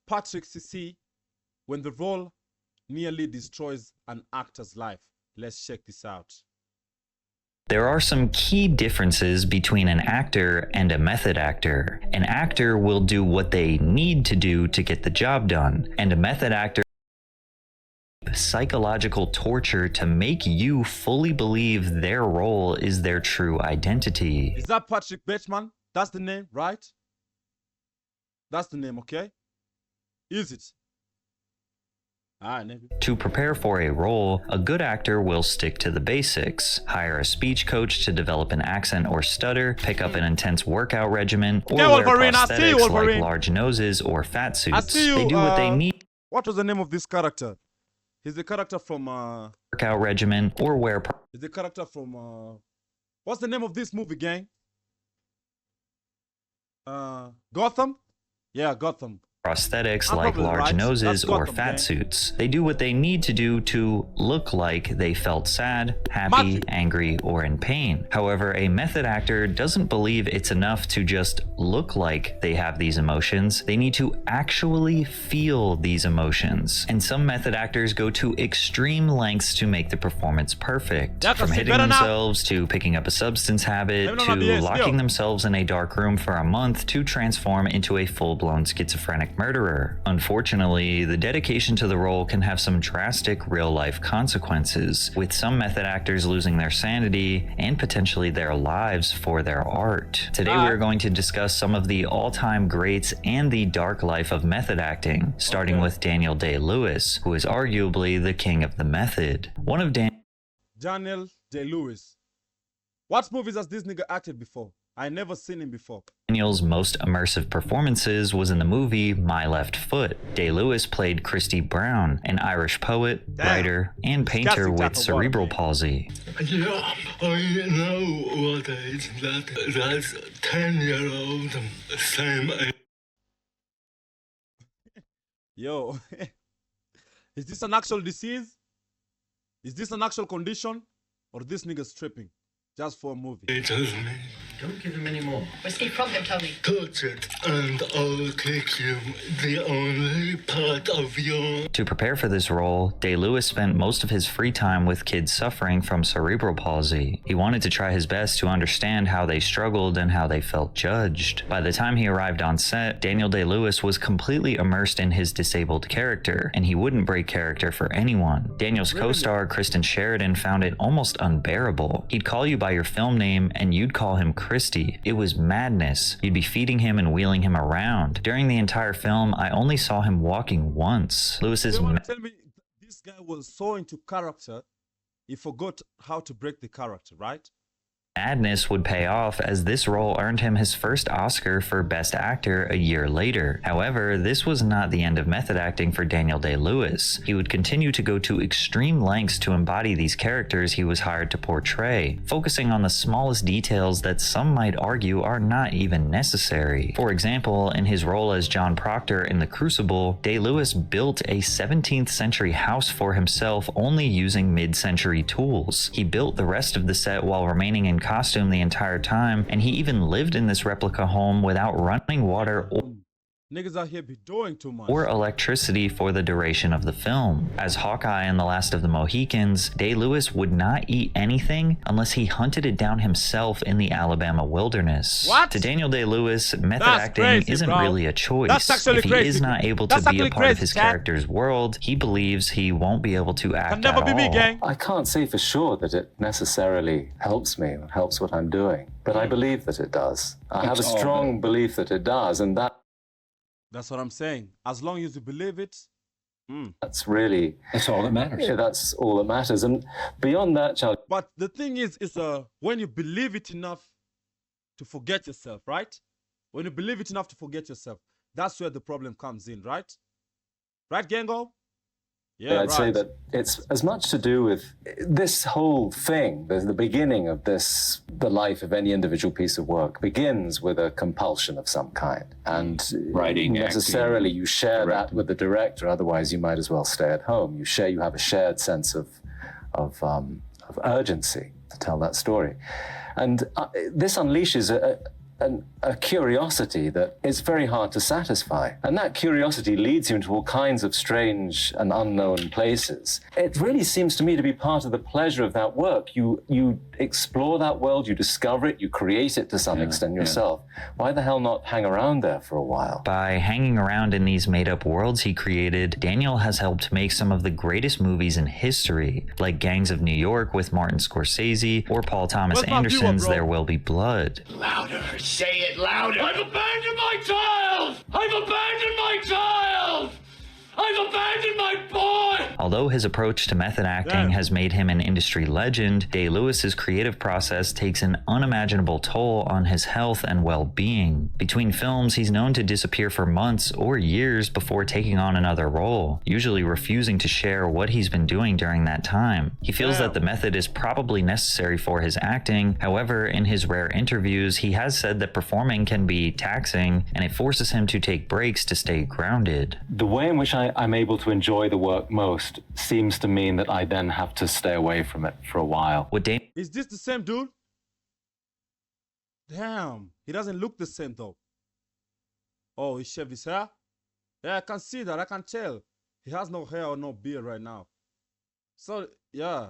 Patrick CC when the role nearly destroys an actor's life. Let's check this out. There are some key differences between an actor and a method actor. An actor will do what they need to do to get the job done, and a method actor psychological torture to make you fully believe their role is their true identity. Is that Patrick Bateman? That's the name, right? That's the name, okay? Is it? To prepare for a role, a good actor will stick to the basics, hire a speech coach to develop an accent or stutter, pick up an intense workout regimen, or wear prosthetics like large noses or fat suits. They do what they need. What was the name of this character? He's the character from workout regimen or wear. He's the character from what's the name of this movie, gang? Gotham? Yeah, Gotham. Prosthetics like large noses or fat suits. They do what they need to do to look like they felt sad, happy, angry, or in pain. However, a method actor doesn't believe it's enough to just look like they have these emotions. They need to actually feel these emotions. And some method actors go to extreme lengths to make the performance perfect. From hitting themselves to picking up a substance habit to locking themselves in a dark room for a month to transform into a full-blown schizophrenic murderer. Unfortunately, the dedication to the role can have some drastic real-life consequences, with some method actors losing their sanity and potentially their lives for their art. Today we are going to discuss some of the all-time greats and the dark life of method acting, starting with Daniel Day-Lewis, who is arguably the king of the method. One of Daniel Day-Lewis. What movies has this nigga acted before? I never seen him before. Daniel's most immersive performances was in the movie My Left Foot. Day-Lewis played Christy Brown, an Irish poet, writer, and painter with cerebral palsy. Yeah, I know what age that's 10-year-old, same age. Yo, is this an actual disease? Is this an actual condition? Or this nigga's tripping? Just for a movie. He tells me. Don't give him any more. Where's Steve Crump tell me? Touch it, and I'll kick you. The only part of your... To prepare for this role, Day-Lewis spent most of his free time with kids suffering from cerebral palsy. He wanted to try his best to understand how they struggled and how they felt judged. By the time he arrived on set, Daniel Day-Lewis was completely immersed in his disabled character, and he wouldn't break character for anyone. Daniel's co-star, Kristen Sheridan, found it almost unbearable. He'd call you by your film name and you'd call him Christy. It was madness. You'd be feeding him and wheeling him around. During the entire film, I only saw him walking once. Lewis's... Tell me, this guy was so into character, he forgot how to break the character, right? madness would pay off, as this role earned him his first Oscar for Best Actor a year later. However, this was not the end of method acting for Daniel Day-Lewis. He would continue to go to extreme lengths to embody these characters he was hired to portray, focusing on the smallest details that some might argue are not even necessary. For example, in his role as John Proctor in The Crucible, Day-Lewis built a 17th century house for himself only using mid-century tools. He built the rest of the set while remaining in costume the entire time, and he even lived in this replica home without running water Niggas out here be doing too much. or electricity for the duration of the film. As Hawkeye in The Last of the Mohicans, Day-Lewis would not eat anything unless he hunted it down himself in the Alabama wilderness. What? To Daniel Day-Lewis, method That's acting crazy, isn't bro. really a choice. That's actually if he crazy. is not able That's to be a actually part of crazy, his Chad. character's world, he believes he won't be able to act Can never at be me, all. gang. I can't say for sure that it necessarily helps me or helps what I'm doing, but I believe that it does. I have a strong belief that it does, and That's what I'm saying. As long as you believe it. that's really... That's all that matters. Yeah, that's all that matters. And beyond that, Charlie... But the thing is when you believe it enough to forget yourself, right? When you believe it enough to forget yourself, that's where the problem comes in, right? Right, Gango? Yeah, I'd say that it's as much to do with this whole thing. The beginning of the life of any individual piece of work begins with a compulsion of some kind. And Writing, necessarily acting, you share that directing. with the director, otherwise you might as well stay at home. You have a shared sense of urgency to tell that story. And this unleashes a curiosity that is very hard to satisfy. And that curiosity leads you into all kinds of strange and unknown places. It really seems to me to be part of the pleasure of that work. You explore that world, you discover it, you create it to some extent yourself. Why the hell not hang around there for a while? By hanging around in these made-up worlds he created, Daniel has helped make some of the greatest movies in history, like Gangs of New York with Martin Scorsese, or Paul Thomas Anderson's There Will Be Blood. Louder, say it louder. I've abandoned my child! I've abandoned my child! I've abandoned my boy! Although his approach to method acting has made him an industry legend, Day-Lewis's creative process takes an unimaginable toll on his health and well-being. Between films, he's known to disappear for months or years before taking on another role, usually refusing to share what he's been doing during that time. He feels that the method is probably necessary for his acting. However, in his rare interviews, he has said that performing can be taxing, and it forces him to take breaks to stay grounded. The way in which I'm able to enjoy the work most seems to mean that I then have to stay away from it for a while. Is this the same dude? Damn, he doesn't look the same though. Oh, he shaved his hair? Yeah, I can see that, I can tell. He has no hair or no beard right now. So, yeah,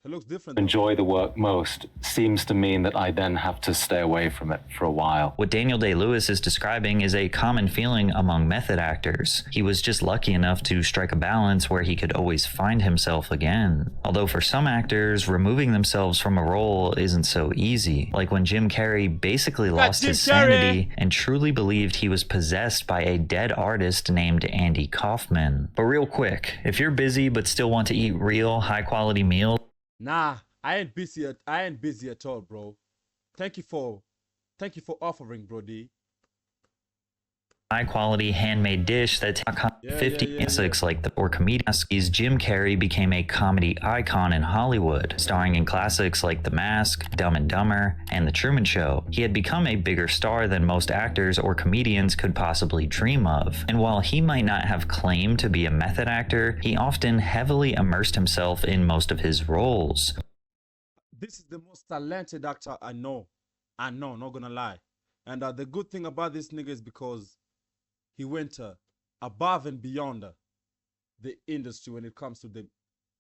he looks different. Enjoy the work most seems to mean that I then have to stay away from it for a while. What Daniel Day-Lewis is describing is a common feeling among method actors. He was just lucky enough to strike a balance where he could always find himself again. Although for some actors, removing themselves from a role isn't so easy. Like when Jim Carrey basically lost his sanity and truly believed he was possessed by a dead artist named Andy Kaufman. But real quick, if you're busy but still want to eat real, high-quality meals, nah, I ain't busy at all, bro. Thank you for offering, bro D. high-quality handmade dish that's 50 classics like the or comedians. Jim Carrey became a comedy icon in Hollywood, starring in classics like The Mask, Dumb and Dumber, and The Truman Show. He had become a bigger star than most actors or comedians could possibly dream of. And while he might not have claimed to be a method actor, he often heavily immersed himself in most of his roles. This is the most talented actor I know, not gonna lie. And the good thing about this nigga is because he went above and beyond the industry when it comes to the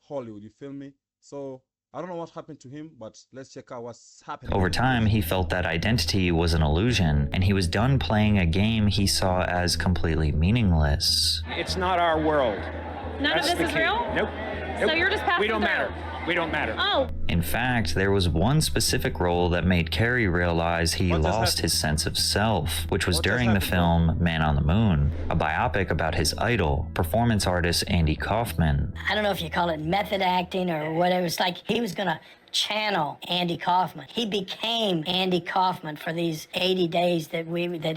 Hollywood, you feel me? So I don't know what happened to him, but let's check out what's happening. Over time, he felt that identity was an illusion, and he was done playing a game he saw as completely meaningless. It's not our world. None of this is real? Nope. So you're just passing We don't through? matter. We don't matter. Oh. In fact, there was one specific role that made Carey realize he lost his sense of self, which was during the film Man on the Moon, a biopic about his idol, performance artist Andy Kaufman. I don't know if you call it method acting or whatever. It's like he was gonna channel Andy Kaufman. He became Andy Kaufman for these 80 days that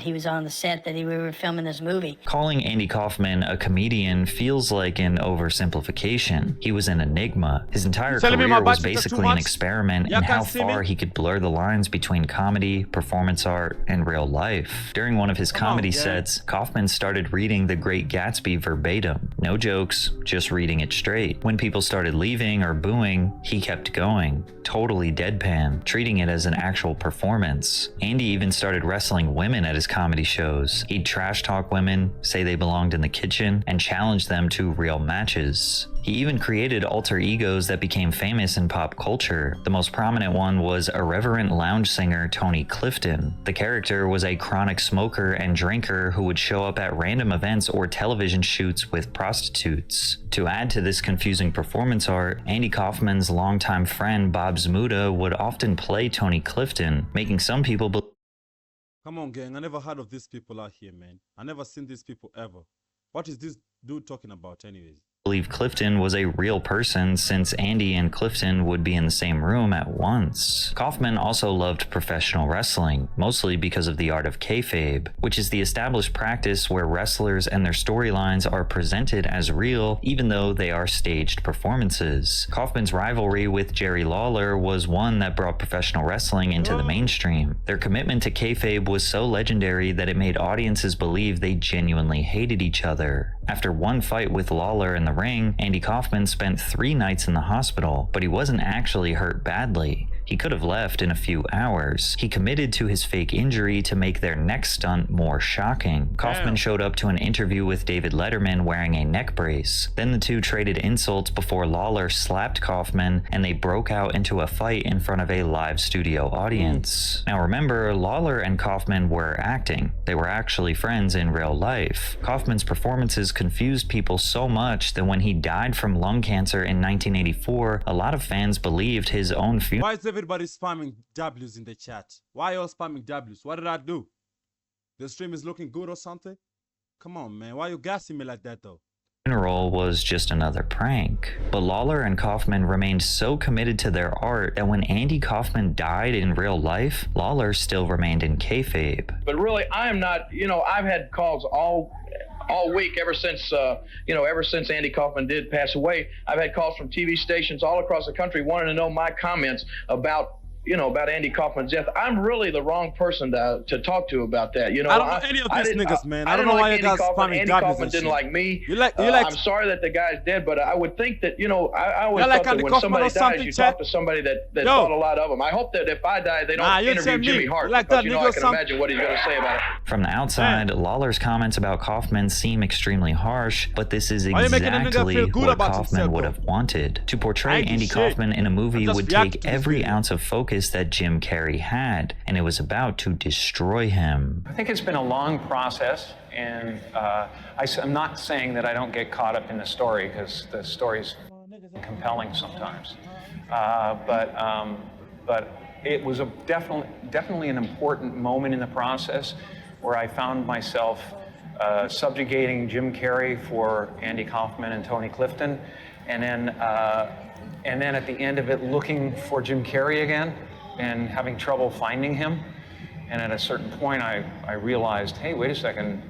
he was on the set, we were filming this movie. Calling Andy Kaufman a comedian feels like an oversimplification. He was an enigma. His entire career was basically an experiment in how far he could blur the lines between comedy, performance art, and real life. During one of his comedy sets, Kaufman started reading The Great Gatsby verbatim. No jokes, just reading it straight. When people started leaving or booing, he kept going. Totally deadpan, treating it as an actual performance. Andy even started wrestling women at his comedy shows. He'd trash talk women, say they belonged in the kitchen, and challenge them to real matches. He even created alter egos that became famous in pop culture. The most prominent one was irreverent lounge singer Tony Clifton. The character was a chronic smoker and drinker who would show up at random events or television shoots with prostitutes. To add to this confusing performance art, Andy Kaufman's longtime friend Bob Zmuda would often play Tony Clifton, making some people believe. Come on, gang, I never heard of these people out here, man. I never seen these people ever. What is this dude talking about anyways? Believe Clifton was a real person, since Andy and Clifton would be in the same room at once. Kaufman also loved professional wrestling, mostly because of the art of kayfabe, which is the established practice where wrestlers and their storylines are presented as real even though they are staged performances. Kaufman's rivalry with Jerry Lawler was one that brought professional wrestling into the mainstream. Their commitment to kayfabe was so legendary that it made audiences believe they genuinely hated each other. After one fight with Lawler in the ring, Andy Kaufman spent 3 nights in the hospital, but he wasn't actually hurt badly. He could have left in a few hours. He committed to his fake injury to make their next stunt more shocking. Kaufman showed up to an interview with David Letterman wearing a neck brace. Then the two traded insults before Lawler slapped Kaufman and they broke out into a fight in front of a live studio audience. Now remember, Lawler and Kaufman were acting. They were actually friends in real life. Kaufman's performances confused people so much that when he died from lung cancer in 1984, a lot of fans believed his own funeral. Why is everybody spamming W's in the chat? Why are you all spamming W's? What did I do? The stream is looking good or something? Come on, man. Why are you gassing me like that, though? Funeral was just another prank. But Lawler and Kaufman remained so committed to their art that when Andy Kaufman died in real life, Lawler still remained in kayfabe. But really, I am not, I've had calls all week ever since Andy Kaufman did pass away. I've had calls from TV stations all across the country wanting to know my comments about Andy Kaufman's death. I'm really the wrong person to talk to about that. I don't know any of these niggas, man. I don't know why you guys spamming Andy Kaufman didn't like me. I'm sorry that the guy's dead, but I would think that, I always thought that when somebody dies, you talk to somebody that thought a lot of him. I hope that if I die, they don't interview Jimmy Hart, because I can imagine what he's going to say about it. From the outside, Lawler's comments about Kaufman seem extremely harsh, but this is exactly what Kaufman would have wanted. To portray Andy Kaufman in a movie would take every ounce of focus that Jim Carrey had, and it was about to destroy him. I think it's been a long process, and I'm not saying that I don't get caught up in the story, because the story's compelling sometimes. But it was definitely an important moment in the process where I found myself subjugating Jim Carrey for Andy Kaufman and Tony Clifton, and then at the end of it looking for Jim Carrey again and having trouble finding him. And at a certain point, I realized, hey, wait a second,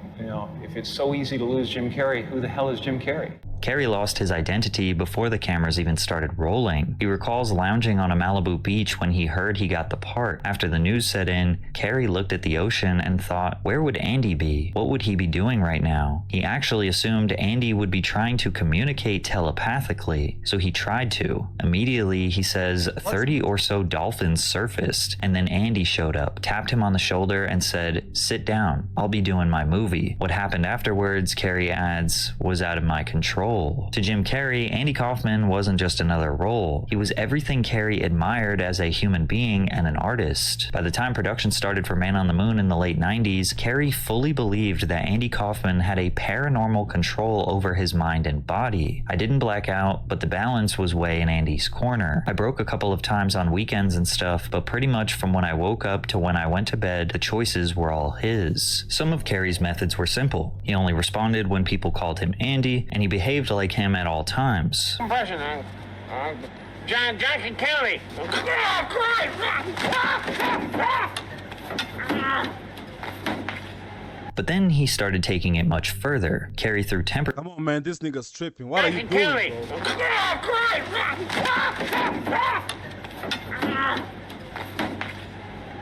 if it's so easy to lose Jim Carrey, who the hell is Jim Carrey? Carrey lost his identity before the cameras even started rolling. He recalls lounging on a Malibu beach when he heard he got the part. After the news set in, Carrey looked at the ocean and thought, where would Andy be? What would he be doing right now? He actually assumed Andy would be trying to communicate telepathically, so he tried to. Immediately, he says 30 or so dolphins surfaced, and then Andy showed up, tapped him on the shoulder, and said, sit down, I'll be doing my movie. What happened afterwards, Carrey adds, was out of my control. To Jim Carrey, Andy Kaufman wasn't just another role. He was everything Carrey admired as a human being and an artist. By the time production started for Man on the Moon in the late 90s, Carrey fully believed that Andy Kaufman had a paranormal control over his mind and body. I didn't black out, but the balance was way in Andy's corner. I broke a couple of times on weekends and stuff, but pretty much from when I woke up to when I went to bed, the choices were all his. Some of Carrey's methods were simple. He only responded when people called him Andy, and he behaved like him at all times. President, Johnson County. But then he started taking it much further. Carrey threw temper. Come on, man, this nigga's tripping. What are you doing,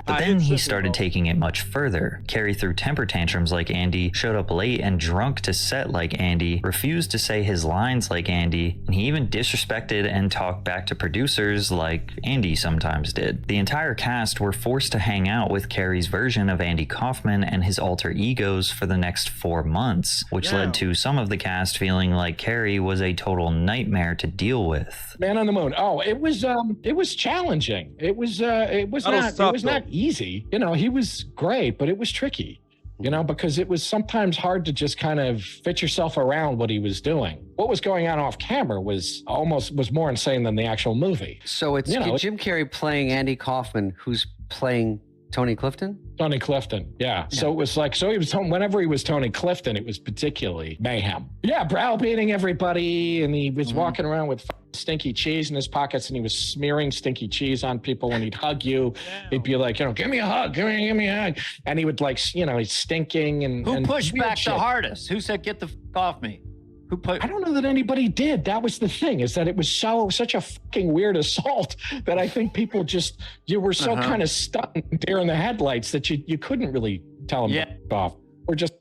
But then he started taking it much further. Carrey threw temper tantrums like Andy, showed up late and drunk to set like Andy, refused to say his lines like Andy, and he even disrespected and talked back to producers like Andy sometimes did. The entire cast were forced to hang out with Carrey's version of Andy Kaufman and his alter egos for the next 4 months, which led to some of the cast feeling like Carrey was a total nightmare to deal with. Man on the Moon. Oh, it was challenging. It was not easy. He was great, but it was tricky, because it was sometimes hard to just kind of fit yourself around what he was doing. What was going on off camera was more insane than the actual movie. So it's Jim Carrey playing Andy Kaufman, who's playing Tony Clifton? Tony Clifton, yeah. So it was whenever he was Tony Clifton, it was particularly mayhem. Yeah, browbeating everybody, and he was walking around with stinky cheese in his pockets, and he was smearing stinky cheese on people. When he'd hug you, he'd be like, give me a hug, give me a hug. And he would he's stinking and Who pushed back shit. the hardest? Who said, get the off me? I don't know that anybody did. That was the thing, is that it was such a fucking weird assault that I think people you were so kind of stunned deer in the headlights that you couldn't really tell them to off. Or just,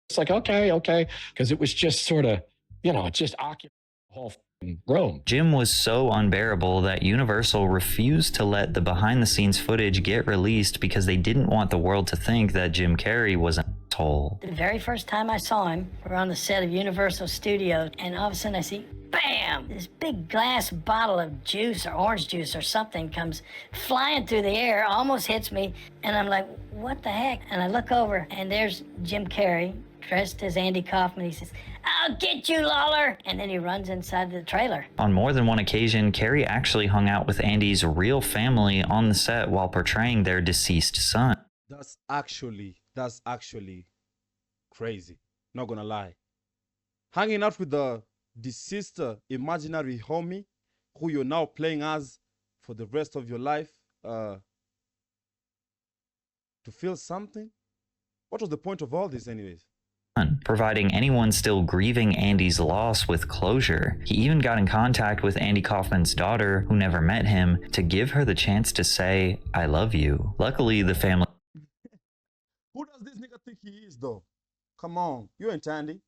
it's like, okay. Because it was just sort of, it just occupied the whole room. Jim was so unbearable that Universal refused to let the behind-the-scenes footage get released because they didn't want the world to think that Jim Carrey was an asshole. The very first time I saw him, we were on the set of Universal Studios, and all of a sudden I see, bam! This big glass bottle of juice or orange juice or something comes flying through the air, almost hits me, and I'm like, what the heck? And I look over, and there's Jim Carrey, dressed as Andy Kaufman. He says, "I'll get you, Lawler!" And then he runs inside the trailer. On more than one occasion, Carrey actually hung out with Andy's real family on the set while portraying their deceased son. That's actually crazy. Not gonna lie. Hanging out with the deceased imaginary homie who you're now playing as for the rest of your life to feel something? What was the point of all this anyways? Providing anyone still grieving Andy's loss with closure. He even got in contact with Andy Kaufman's daughter, who never met him, to give her the chance to say, "I love you." Luckily, the family Who does this nigga think he is though? Come on, you ain't Andy.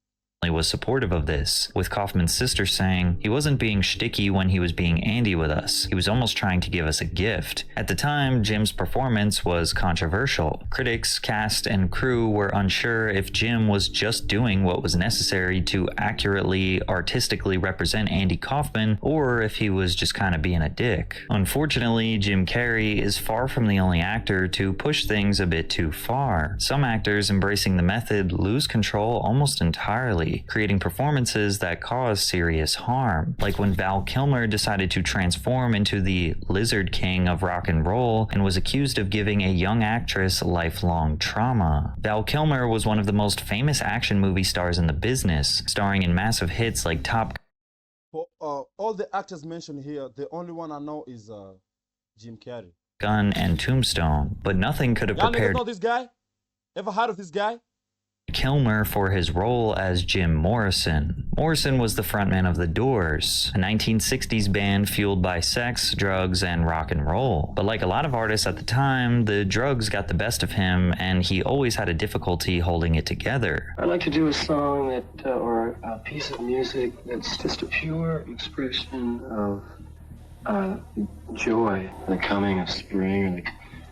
was supportive of this, with Kaufman's sister saying he wasn't being shticky when he was being Andy with us. He was almost trying to give us a gift. At the time, Jim's performance was controversial. Critics, cast, and crew were unsure if Jim was just doing what was necessary to accurately, artistically represent Andy Kaufman, or if he was just kind of being a dick. Unfortunately, Jim Carrey is far from the only actor to push things a bit too far. Some actors embracing the method lose control almost entirely, creating performances that cause serious harm. Like when Val Kilmer decided to transform into the Lizard King of rock and roll and was accused of giving a young actress lifelong trauma. Val Kilmer was one of the most famous action movie stars in the business, starring in massive hits like Top For all the actors mentioned here, the only one I know is Jim Carrey. Gun and Tombstone, but nothing could have Y'all niggas prepared know this guy? Ever heard of this guy? Kilmer for his role as Jim Morrison. Morrison was the frontman of The Doors, a 1960s band fueled by sex, drugs, and rock and roll. But like a lot of artists at the time, the drugs got the best of him, and he always had a difficulty holding it together. I'd like to do a song that, or a piece of music that's just a pure expression of joy, the coming of spring,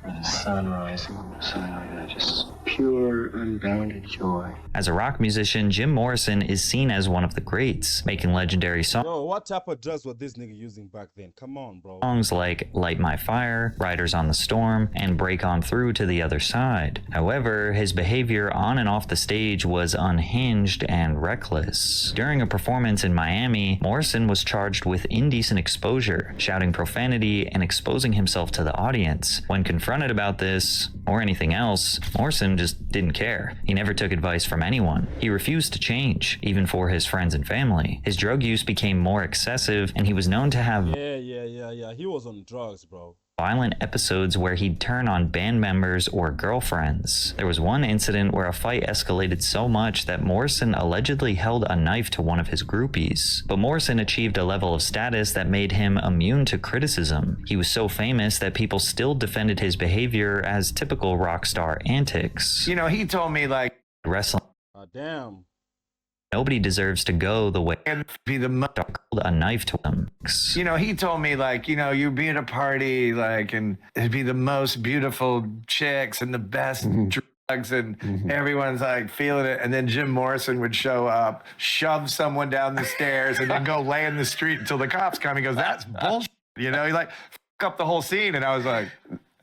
or the sun rising, something like that. Just pure, unbounded joy. As a rock musician, Jim Morrison is seen as one of the greats, making legendary Yo, what type of drugs were this nigga using back then? Come on, bro. songs like Light My Fire, Riders on the Storm, and Break On Through to the Other Side. However, his behavior on and off the stage was unhinged and reckless. During a performance in Miami, Morrison was charged with indecent exposure, shouting profanity and exposing himself to the audience. When confronted about this, or anything else, Morrison just didn't care. He never took advice from anyone. He refused to change, even for his friends and family. His drug use became more excessive, and he was known to have Yeah. He was on drugs, bro. violent episodes where he'd turn on band members or girlfriends. There was one incident where a fight escalated so much that Morrison allegedly held a knife to one of his groupies. But Morrison achieved a level of status that made him immune to criticism. He was so famous that people still defended his behavior as typical rock star antics. You know, he told me, like, wrestling. Damn. Nobody deserves to go the way be the a knife to him. You know, he told me, like, you know, you'd be at a party, like, and it'd be the most beautiful chicks and the best drugs, and everyone's like feeling it. And then Jim Morrison would show up, shove someone down the stairs, and then go lay in the street until the cops come. He goes, "That's bullshit." You know, he like fuck up the whole scene. And I was like,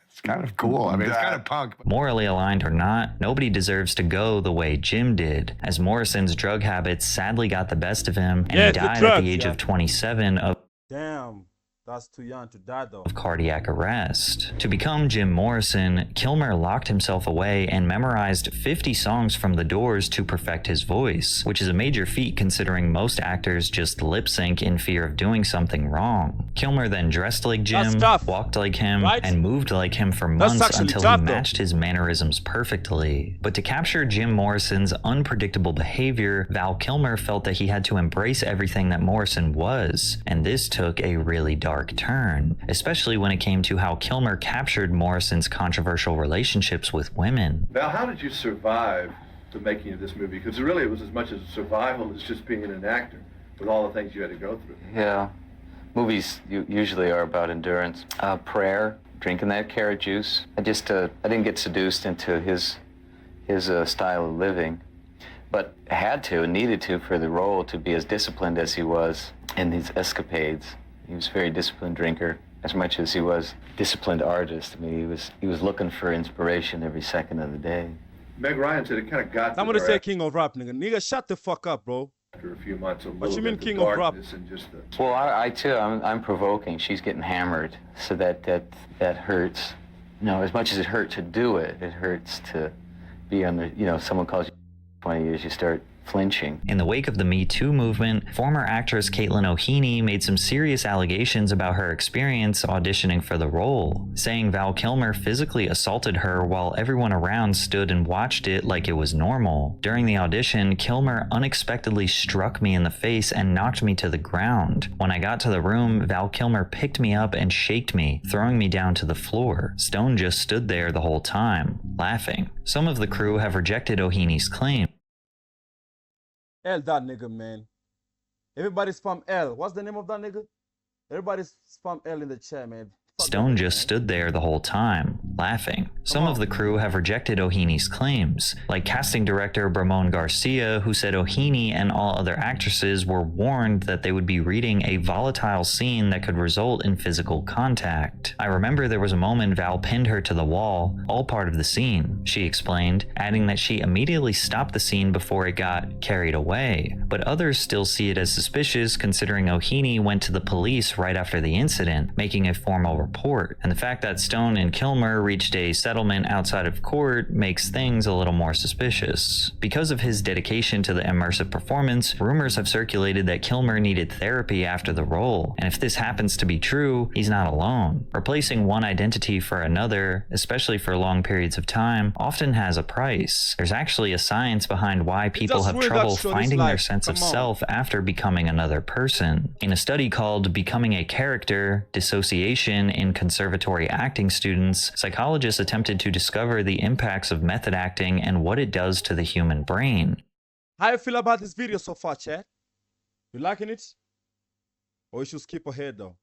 it's kind of cool. I mean, it's kind of punk. Morally aligned or not, nobody deserves to go the way Jim did, as Morrison's drug habits sadly got the best of him, and he died at the age of 27 of Damn. That's too young to die, though. cardiac arrest. To become Jim Morrison, Kilmer locked himself away and memorized 50 songs from The Doors to perfect his voice, which is a major feat considering most actors just lip sync in fear of doing something wrong. Kilmer then dressed like Jim, walked like him, and moved like him for months until he matched his mannerisms perfectly. But to capture Jim Morrison's unpredictable behavior, Val Kilmer felt that he had to embrace everything that Morrison was, and this took a really dark turn, especially when it came to how Kilmer captured Morrison's controversial relationships with women. Val, how did you survive the making of this movie? Because really it was as much as survival as just being an actor. with all the things you had to go through. Yeah. Movies usually are about endurance. Prayer, drinking that carrot juice. I didn't get seduced into his style of living, but I had to and needed to for the role to be as disciplined as he was in his escapades. He was a very disciplined drinker, as much as he was disciplined artist. I mean, he was looking for inspiration every second of the day. Meg Ryan said it kind of got. I'm gonna say king of rap, nigga. Nigga, shut the fuck up, bro. After a few months, what you mean king of rap? And just the... Well, I too, I'm provoking. She's getting hammered, so that hurts. You know, as much as it hurt to do it, it hurts to be under. You know, someone calls you 20 years, you start flinching. In the wake of the Me Too movement, former actress Caitlin O'Heaney made some serious allegations about her experience auditioning for the role, saying Val Kilmer physically assaulted her while everyone around stood and watched it like it was normal. During the audition, Kilmer unexpectedly struck me in the face and knocked me to the ground. When I got to the room, Val Kilmer picked me up and shaked me, throwing me down to the floor. Stone just stood there the whole time, laughing. Some of the crew have rejected O'Heaney's claim. L that nigga, man. Everybody spam L. What's the name of that nigga? Everybody spam L in the chat, man. Stone just stood there the whole time, laughing. Some of the crew have rejected O'Heaney's claims, like casting director Bramon Garcia, who said O'Heaney and all other actresses were warned that they would be reading a volatile scene that could result in physical contact. I remember there was a moment Val pinned her to the wall, all part of the scene, she explained, adding that she immediately stopped the scene before it got carried away. But others still see it as suspicious, considering O'Heaney went to the police right after the incident, making a formal report, and the fact that Stone and Kilmer reached a settlement outside of court makes things a little more suspicious. Because of his dedication to the immersive performance, rumors have circulated that Kilmer needed therapy after the role, and if this happens to be true, he's not alone. Replacing one identity for another, especially for long periods of time, often has a price. There's actually a science behind why people have trouble finding their sense of self after becoming another person. In a study called Becoming a Character, Dissociation in conservatory acting students, psychologists attempted to discover the impacts of method acting and what it does to the human brain. How you feel about this video so far, chat? You liking it? Or you should skip ahead though?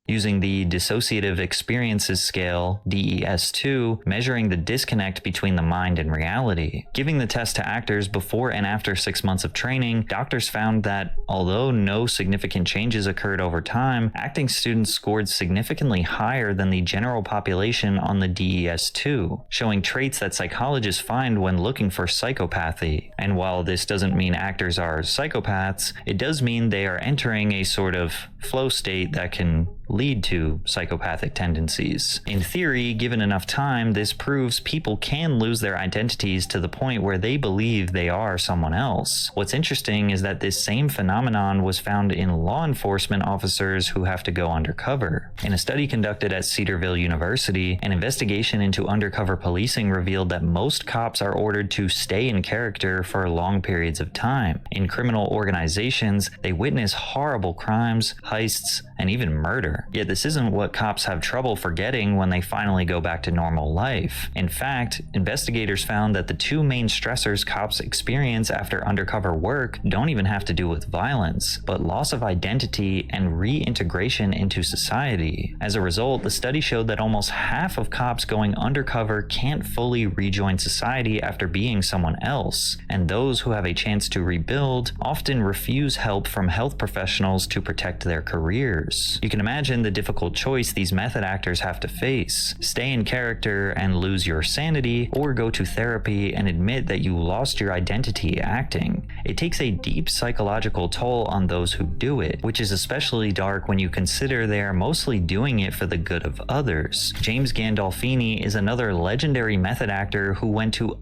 Using the Dissociative Experiences Scale, DES2, measuring the disconnect between the mind and reality. Giving the test to actors before and after 6 months of training, doctors found that, although no significant changes occurred over time, acting students scored significantly higher than the general population on the DES2, showing traits that psychologists find when looking for psychopathy. And while this doesn't mean actors are psychopaths, it does mean they are entering a sort of flow state that can lead to psychopathic tendencies. In theory, given enough time, this proves people can lose their identities to the point where they believe they are someone else. What's interesting is that this same phenomenon was found in law enforcement officers who have to go undercover. In a study conducted at Cedarville University, an investigation into undercover policing revealed that most cops are ordered to stay in character for long periods of time. In criminal organizations, they witness horrible crimes, heists, and even murder. Yet this isn't what cops have trouble forgetting when they finally go back to normal life. In fact, investigators found that the two main stressors cops experience after undercover work don't even have to do with violence, but loss of identity and reintegration into society. As a result, the study showed that almost half of cops going undercover can't fully rejoin society after being someone else, and those who have a chance to rebuild often refuse help from health professionals to protect their careers. You can imagine the difficult choice these method actors have to face: stay in character and lose your sanity, or go to therapy and admit that you lost your identity acting. It takes a deep psychological toll on those who do it, which is especially dark when you consider they are mostly doing it for the good of others. James Gandolfini is another legendary method actor who went to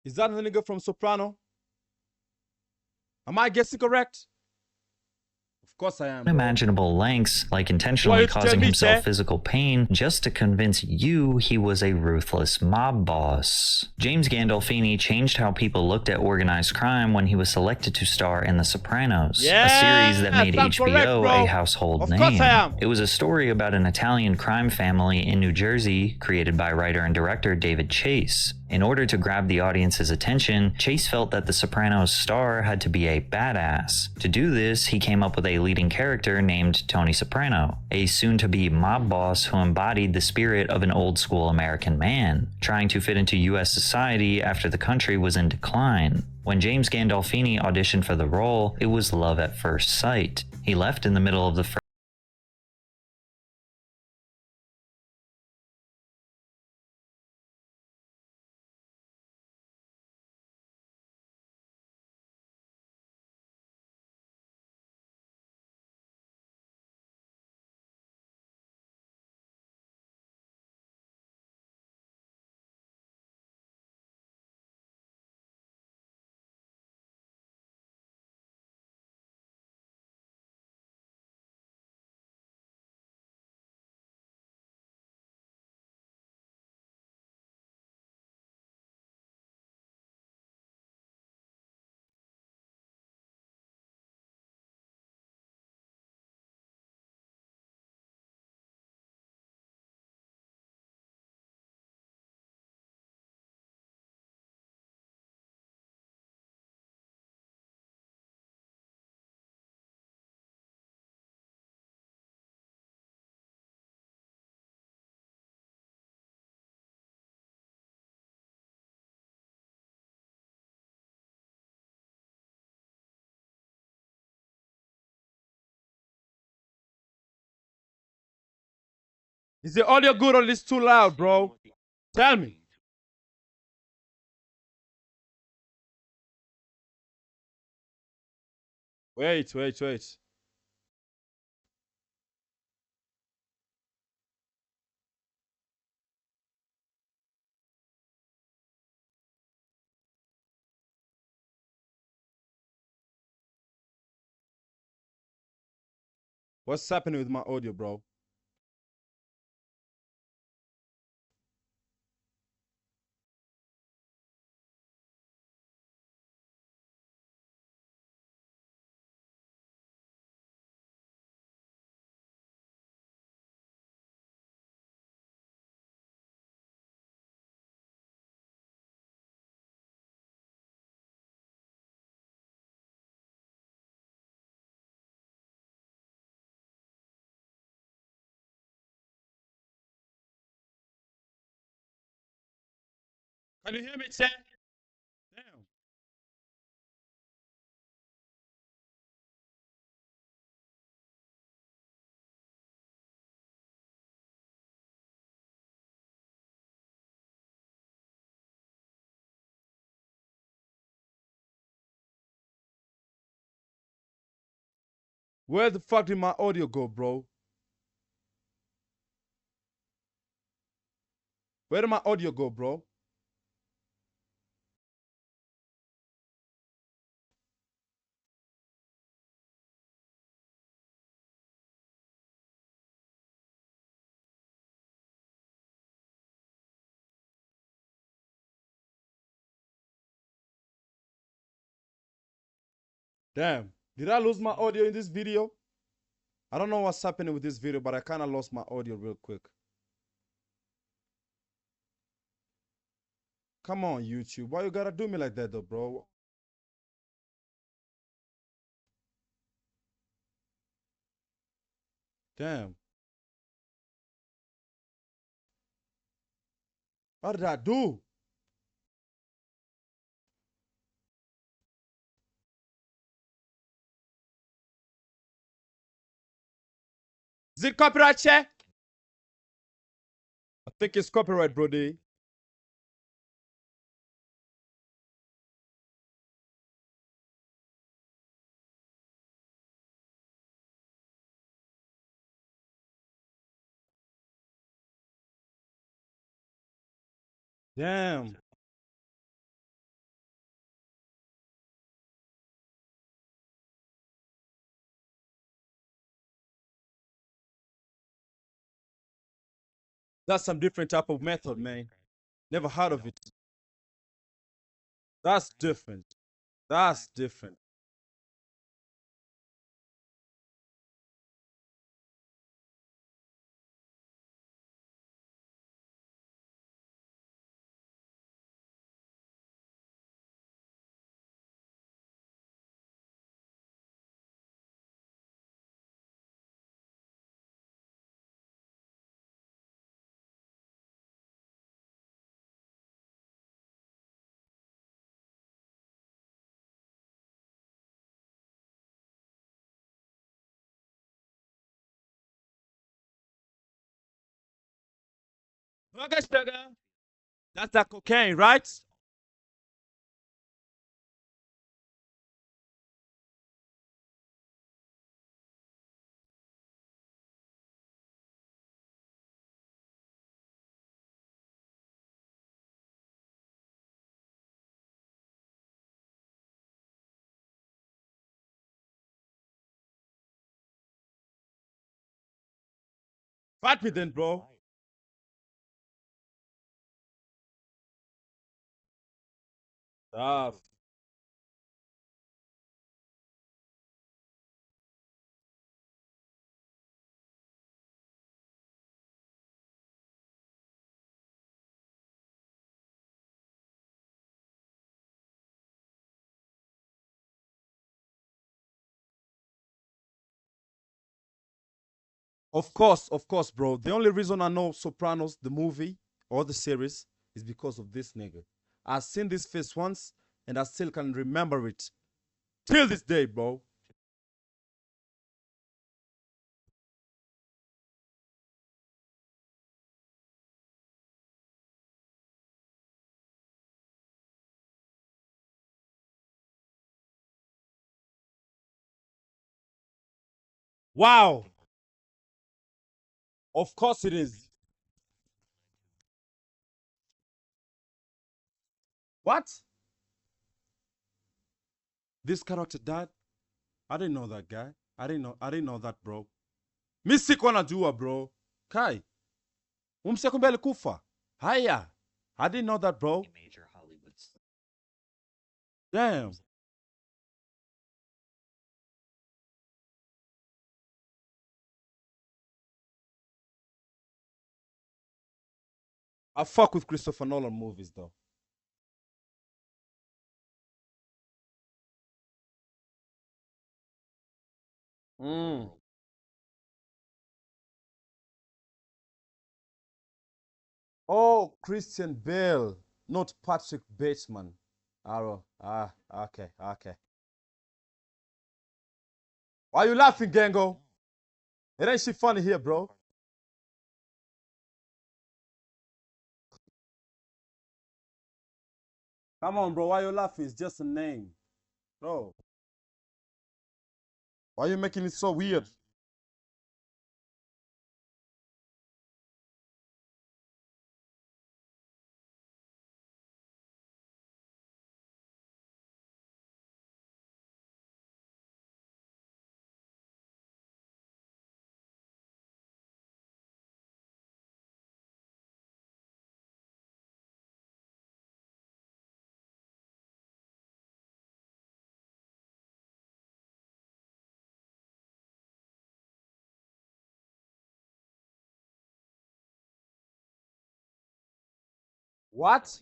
Is that the nigga from Soprano? Am I guessing correct? Of course I am. unimaginable lengths, like intentionally causing himself physical pain, just to convince you he was a ruthless mob boss. James Gandolfini changed how people looked at organized crime when he was selected to star in The Sopranos, a series that made HBO a household name. It was a story about an Italian crime family in New Jersey, created by writer and director David Chase. In order to grab the audience's attention, Chase felt that The Sopranos star had to be a badass. To do this, he came up with a leading character named Tony Soprano, a soon-to-be mob boss who embodied the spirit of an old-school American man, trying to fit into US society after the country was in decline. When James Gandolfini auditioned for the role, it was love at first sight. He left in the middle of the first Is the audio good or is too loud, bro? Tell me. Wait. What's happening with my audio, bro? Can you hear me, chat? Damn. Where the fuck did my audio go, bro? Where did my audio go, bro? Damn. Did I lose my audio in this video? I don't know what's happening with this video, but I kind of lost my audio real quick. Come on, YouTube. Why you gotta do me like that, though, bro? Damn. What did I do? Is it copyright check? I think it's copyright, brody. Damn. That's some different type of method, man. Never heard of it. That's different. That's different. Okay, sugar. That's that cocaine, right? Fight me then, bro. Tough. Of course, bro. The only reason I know Sopranos, the movie or the series, is because of this nigga. I've seen this face once, and I still can remember it till this day, bro. Wow. Of course it is. What? This character died? I didn't know that guy. I didn't know that, bro. Mi sikuwa najua, bro. Kai. Umse kumbe alikufa. Haya. I didn't know that, bro. Damn. I fuck with Christopher Nolan movies, though. Mm. Oh, Christian Bale, not Patrick Bateman. Arrow. Okay, okay. Why you laughing, Gango? It ain't shit funny here, bro. Come on, bro. Why you laughing? It's just a name, bro. Why you making it so weird? What?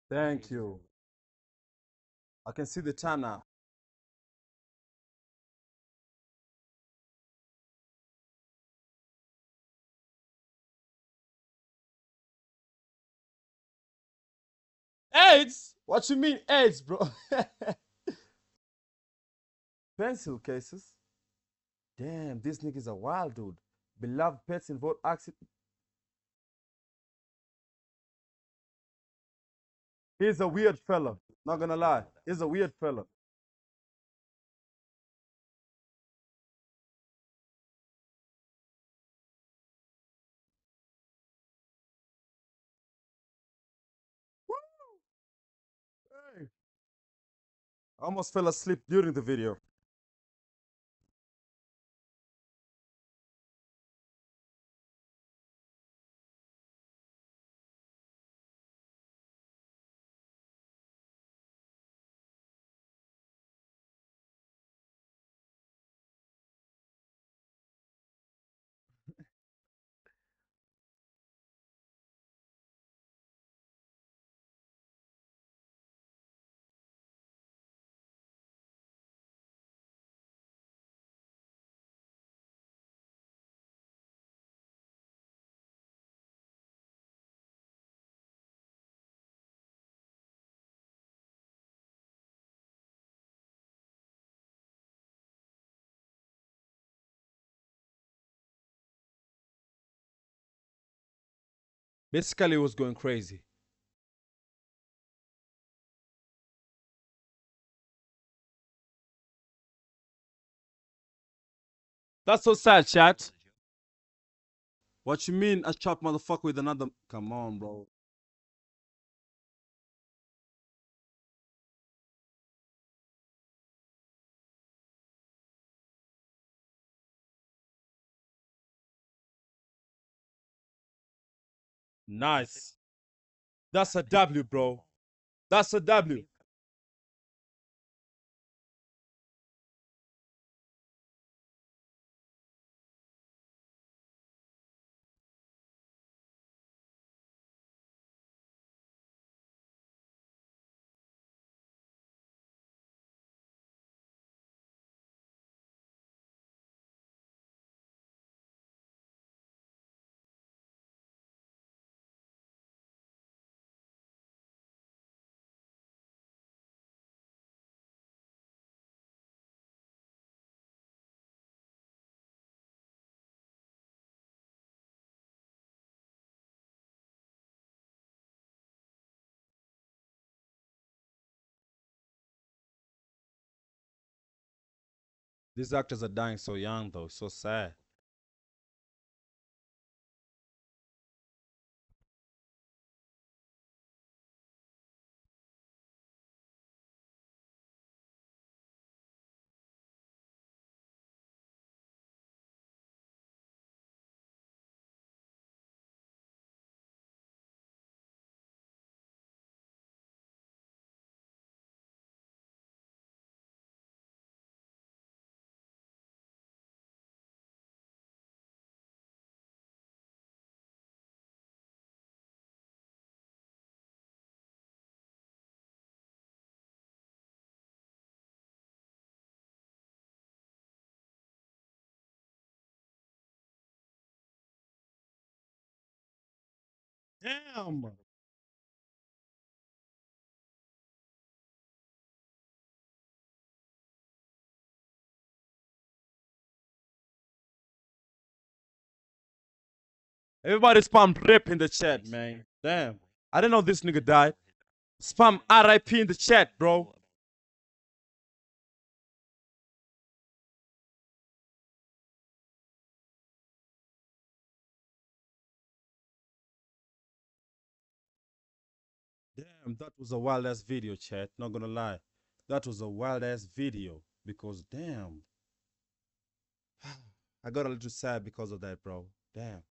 Thank you. I can see the time now. AIDS? What you mean AIDS, bro? Pencil cases? Damn, this nigga's a wild dude. Beloved pets involved accident. He's a weird fella. Not gonna lie. He's a weird fella. Hey. I almost fell asleep during the video. Basically, it was going crazy. That's so sad, chat. What you mean, a chop motherfucker with another? Come on, bro. Nice. That's a W, bro. That's a W. These actors are dying so young, though. So sad. Damn. Everybody spam rip in the chat, man. Damn. I didn't know this nigga died. Spam RIP in the chat, bro. Damn, that was a wild ass video, chat. Not gonna lie. That was a wild ass video. Because damn. I got a little sad because of that, bro. Damn.